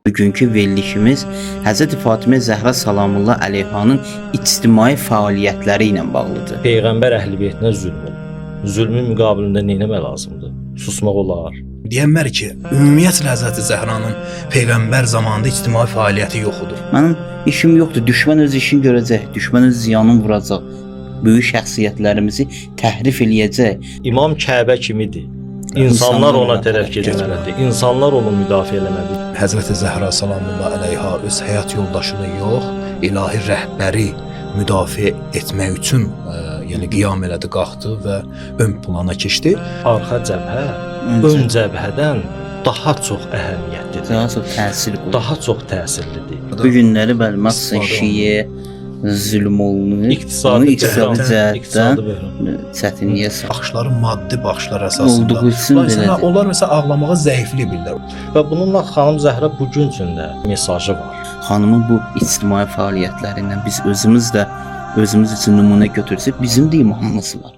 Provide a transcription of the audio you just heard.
Bugünkü verilişimiz Həzrəti Fatimə Zəhra salamullah əleyhanın ictimai fəaliyyətləri ilə bağlıdır. Peyğəmbər əhl-i-beytinə zülm olur. Zülmün müqabilində nə etmək lazımdır? Susmaq olar. Deyənlər ki, ümumiyyətlə Həzrəti Zəhranın Peyğəmbər zamanında ictimai fəaliyyəti yoxudur. Mənim işim yoxdur. Düşmən öz işini görəcək. Düşmən öz ziyanını vuracaq. Böyük şəxsiyyətlərimizi təhrif eləyəcək. İmam Kəbə kimidir. İnsanlar ona tərəf getməlidir. İnsanlar onu müdafiə eləməlidir. Həzrəti Zəhra salamullah əleyha öz həyat yoldaşını yox, ilahi rəhbəri müdafiə etmək üçün yəni qiyam elədi, qalxdı və ön plana keçdi. Arxa cəbhə ön cəbhədən daha çox əhəmiyyətlidir. Daha çox təsir qurur. Daha çox təsirlidir. Bu günləri bəlməzsən şiyə zülm olunur. İqtisadi cəhətdən çətinliyə salır. Baxışları maddi baxışlar əsasında. Olduğu üçün belədir. Onlar məsələn ağlamağa zəiflik bilirlər. Və bununla xanım Zəhra bu gün üçün də mesajı var. Xanımın bu ictimai fəaliyyətlərindən biz özümüz üçün nümunə götürsək, bizim də imamımız var.